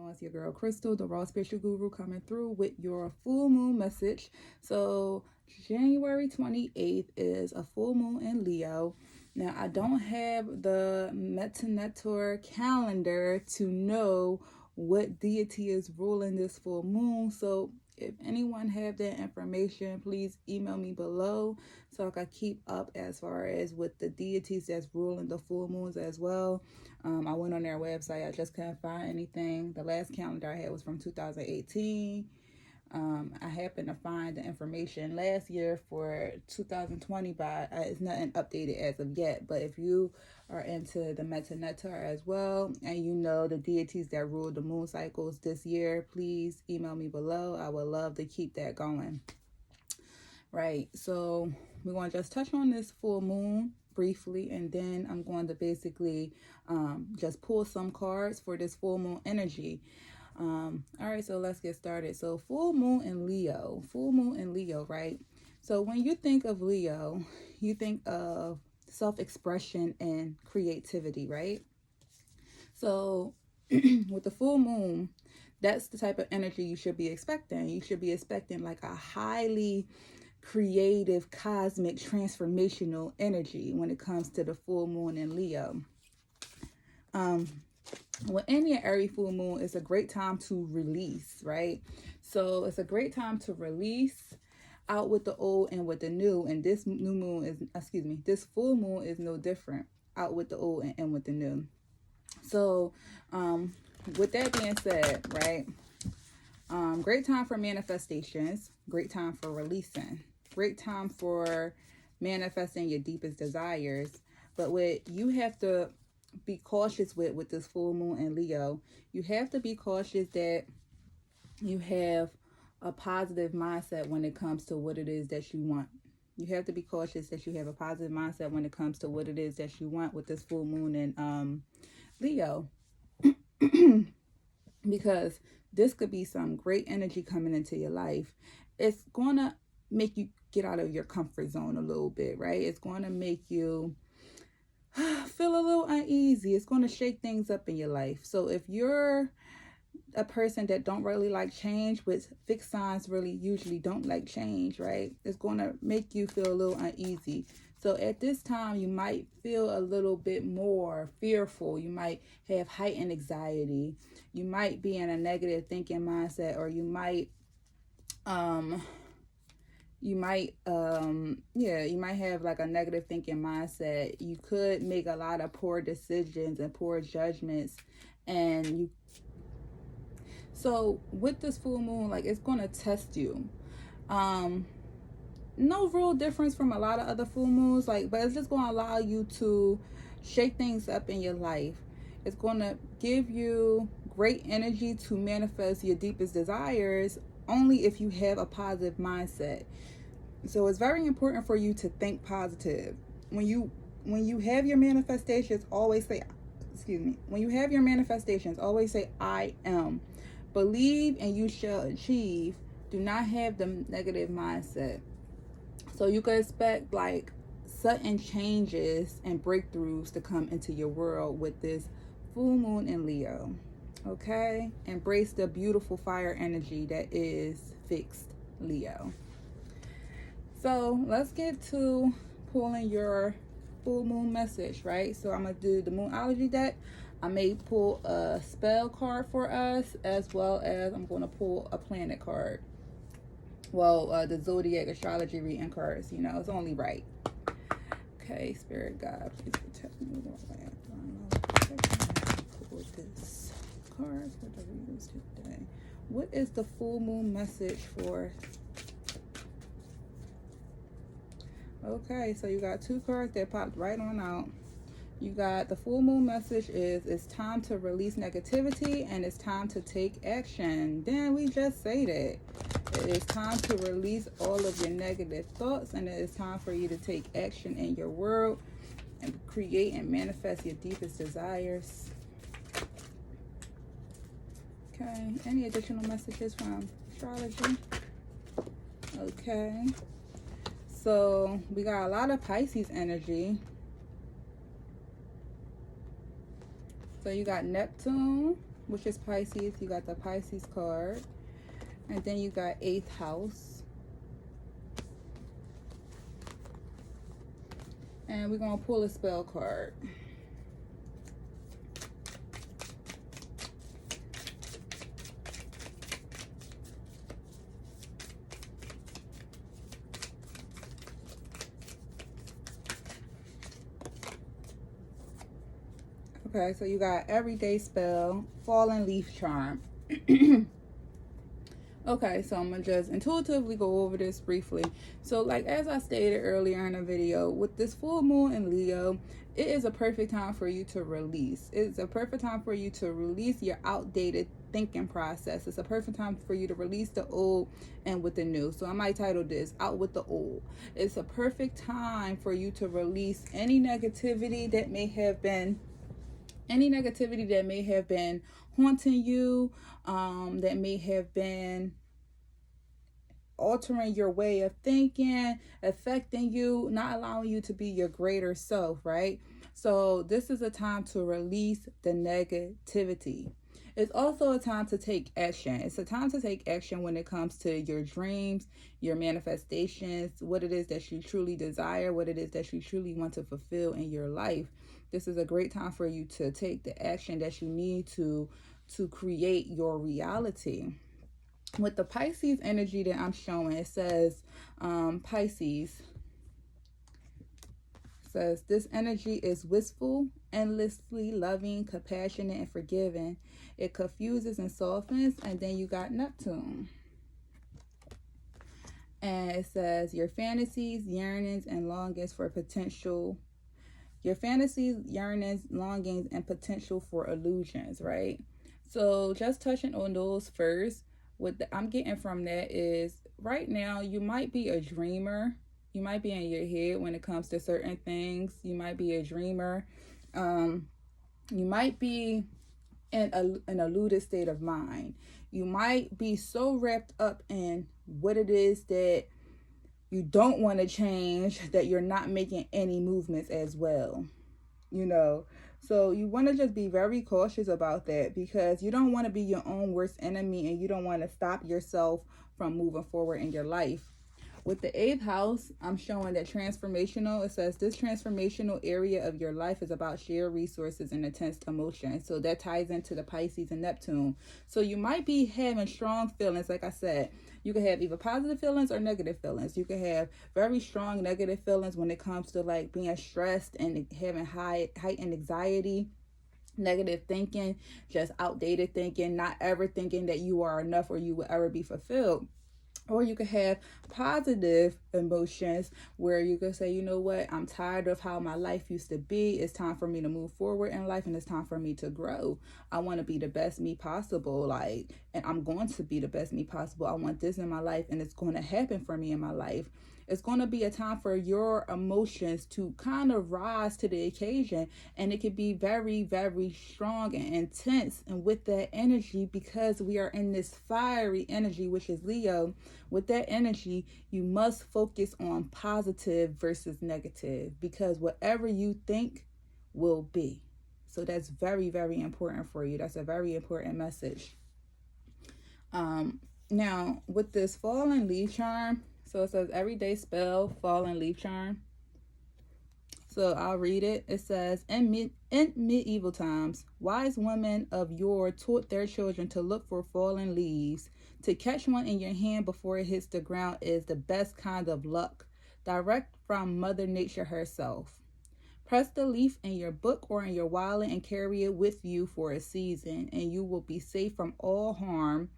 on? It's your girl Crystal, the Raw Spiritual Guru, coming through with your full moon message. So January 28th is a full moon in Leo. Now, I don't have the Metaphysical calendar to know what deity is ruling this full moon. So if anyone have that information, please email me below so I can keep up as far as with the deities that's ruling the full moons as well. I went on their website. I just couldn't find anything. The last calendar I had was from 2018. I happened to find the information last year for 2020, but it's nothing updated as of yet. But if you are into the Metaphysical as well, and you know the deities that rule the moon cycles this year, please email me below. I would love to keep that going. Right, so we're going to just touch on this full moon briefly, and then I'm going to basically just pull some cards for this full moon energy. All right, so let's get started. So full moon in Leo, right? So when you think of Leo, you think of self-expression and creativity, right? So with the full moon, that's the type of energy you should be expecting. You should be expecting like a highly creative, cosmic, transformational energy when it comes to the full moon in Leo. When any every full moon is a great time to release, right? So it's a great time to release out with the old and with the new. And this this full moon is no different, out with the old and with the new. So with that being said, right, great time for manifestations, great time for releasing, great time for manifesting your deepest desires. But what you have to be cautious with this full moon in Leo, you have to be cautious that you have a positive mindset when it comes to what it is that you want. You have to be cautious that you have a positive mindset when it comes to what it is that you want with this full moon in Leo. Because this could be some great energy coming into your life. It's going to make you get out of your comfort zone a little bit, right? It's going to make you feel a little uneasy. It's going to shake things up in your life. So if you're a person that don't really like change, which fixed signs really usually don't like change, right? It's going to make you feel a little uneasy. So at this time, you might feel a little bit more fearful. You might have heightened anxiety. You might be in a negative thinking mindset, or you might have like a negative thinking mindset. You could make a lot of poor decisions and poor judgments. So with this full moon, like, it's going to test you. No real difference from a lot of other full moons, but it's just going to allow you to shake things up in your life. It's going to give you great energy to manifest your deepest desires only if you have a positive mindset. So it's very important for you to think positive. When you have your manifestations, always say, when you have your manifestations, always say, I am. Believe and you shall achieve. Do not have the negative mindset. So you can expect like sudden changes and breakthroughs to come into your world with this full moon in Leo. Okay? Embrace the beautiful fire energy that is fixed Leo. So let's get to pulling your full moon message, right? So I'm going to do the Moonology deck. I may pull a spell card for us, as well as I'm going to pull a planet card. Well, the Zodiac Astrology Reading cards, it's only right. Okay, Spirit God, please protect me. Pull this card for the readers today. What is the full moon message for? Okay, so you got two cards that popped right on out. You got the full moon message is it's time to release negativity and it's time to take action. Then we just say that. It is time to release all of your negative thoughts, and it is time for you to take action in your world and create and manifest your deepest desires. Okay, any additional messages from astrology? Okay, so we got a lot of Pisces energy. So you got Neptune, which is Pisces. You got the Pisces card. And then you got 8th house. And we're going to pull a spell card. Okay, so you got everyday spell, fallen leaf charm. Okay, so I'm gonna just intuitively go over this briefly. So like as I stated earlier in the video, with this full moon in Leo, it is a perfect time for you to release. It's a perfect time for you to release your outdated thinking process. It's a perfect time for you to release the old and with the new. So I might title this Out with the Old. It's a perfect time for you to release any negativity that may have been haunting you, that may have been altering your way of thinking, affecting you, not allowing you to be your greater self, right? So this is a time to release the negativity. It's also a time to take action. It's a time to take action when it comes to your dreams, your manifestations, what it is that you truly desire, what it is that you truly want to fulfill in your life. This is a great time for you to take the action that you need to create your reality. With the Pisces energy that I'm showing, it says Pisces says this energy is wistful, endlessly loving, compassionate, and forgiving. It confuses and softens. And then you got Neptune. And it says your fantasies, yearnings, and longings for potential. Your fantasies, yearnings, longings, and potential for illusions, right? So just touching on those first, what I'm getting from that is right now you might be a dreamer. You might be in your head when it comes to certain things. You might be a dreamer. You might be in an eluded state of mind. You might be so wrapped up in what it is that you don't want to change that you're not making any movements as well, you know. So you want to just be very cautious about that, because you don't want to be your own worst enemy, and you don't want to stop yourself from moving forward in your life. With the 8th house, I'm showing that transformational. It says this transformational area of your life is about shared resources and intense emotion. So that ties into the Pisces and Neptune. So you might be having strong feelings. Like I said, you can have either positive feelings or negative feelings. You can have very strong negative feelings when it comes to like being stressed and having heightened anxiety, negative thinking, just outdated thinking, not ever thinking that you are enough or you will ever be fulfilled. Or you could have positive emotions where you could say, you know what, I'm tired of how my life used to be. It's time for me to move forward in life, and it's time for me to grow. I want to be the best me possible, and I'm going to be the best me possible. I want this in my life, and it's going to happen for me in my life. It's going to be a time for your emotions to kind of rise to the occasion, and it could be very, very strong and intense. And with that energy, because we are in this fiery energy, which is Leo, with that energy, you must focus on positive versus negative, because whatever you think will be. So that's very, very important for you. That's a very important message. Now, with this fallen leaf charm, so it says everyday spell, fallen leaf charm. So I'll read it. It says, in medieval times, wise women of yore taught their children to look for fallen leaves. To catch one in your hand before it hits the ground is the best kind of luck, direct from Mother Nature herself. Press the leaf in your book or in your wallet and carry it with you for a season, and you will be safe from all harm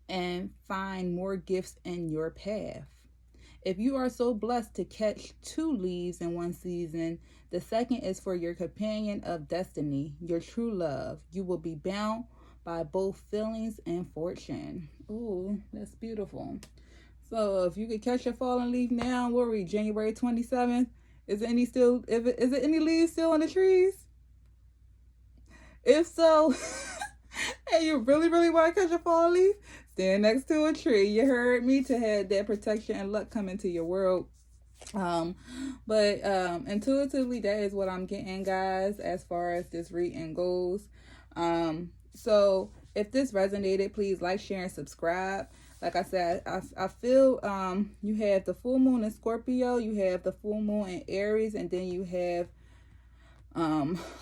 and find more gifts in your path. If you are so blessed to catch 2 leaves in one season, the second is for your companion of destiny, your true love. You will be bound by both feelings and fortune. Ooh, that's beautiful. So if you could catch a fallen leaf now, we'll read January 27th. Is it any leaves still on the trees? If so, and you really, really want to catch a fallen leaf, stand next to a tree. You heard me, to have that protection and luck come into your world. But intuitively, that is what I'm getting, guys, as far as this reading goes. So If this resonated, please like, share, and subscribe. Like I said, I feel you have the full moon in Scorpio, you have the full moon in Aries, and then you have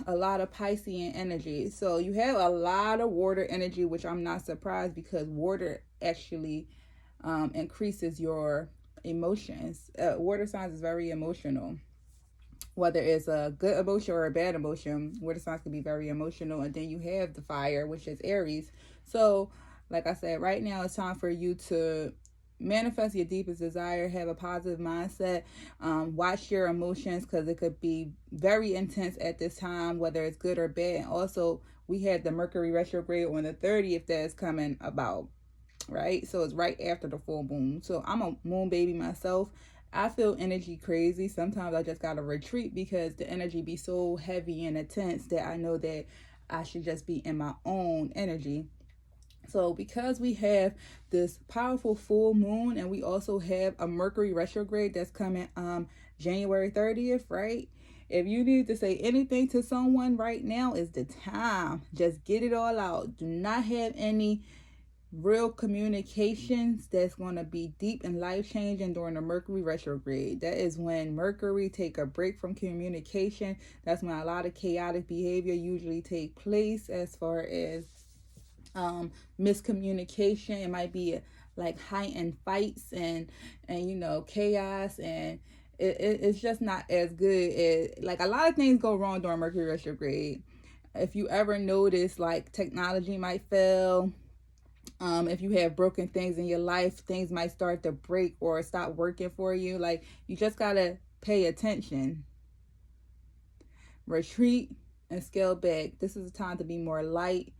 a lot of Piscean energy. So you have a lot of water energy, which I'm not surprised, because water actually increases your emotions. Water signs is very emotional, whether it's a good emotion or a bad emotion. Water signs can be very emotional. And then you have the fire, which is Aries. So like I said, right now it's time for you to manifest your deepest desire, have a positive mindset, watch your emotions, because it could be very intense at this time, whether it's good or bad. And also, we had the Mercury retrograde on the 30th that's coming about, right? So it's right after the full moon. So I'm a moon baby myself. I feel energy crazy. Sometimes I just gotta retreat because the energy be so heavy and intense that I know that I should just be in my own energy. So because we have this powerful full moon, and we also have a Mercury retrograde that's coming January 30th, right? If you need to say anything to someone right now, is the time. Just get it all out. Do not have any real communications that's going to be deep and life changing during the Mercury retrograde. That is when Mercury take a break from communication. That's when a lot of chaotic behavior usually take place, as far as miscommunication. It might be like heightened fights and chaos, and it's just not as good. Like, a lot of things go wrong during Mercury retrograde. If you ever notice, like, technology might fail. If you have broken things in your life, things might start to break or stop working for you. Like, you just gotta pay attention, retreat, and scale back. This is a time to be more light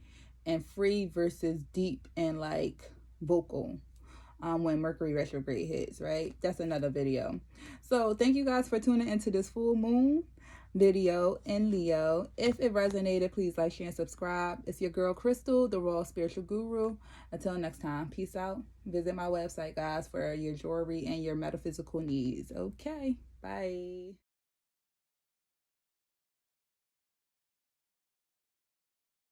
and free versus deep and like vocal when Mercury retrograde hits, right? That's another video. So thank you guys for tuning into this full moon video in Leo. If it resonated, please like, share, and subscribe. It's your girl Crystal, the Raw Spiritual Guru. Until next time, peace out. Visit my website, guys, for your jewelry and your metaphysical needs. Okay, bye.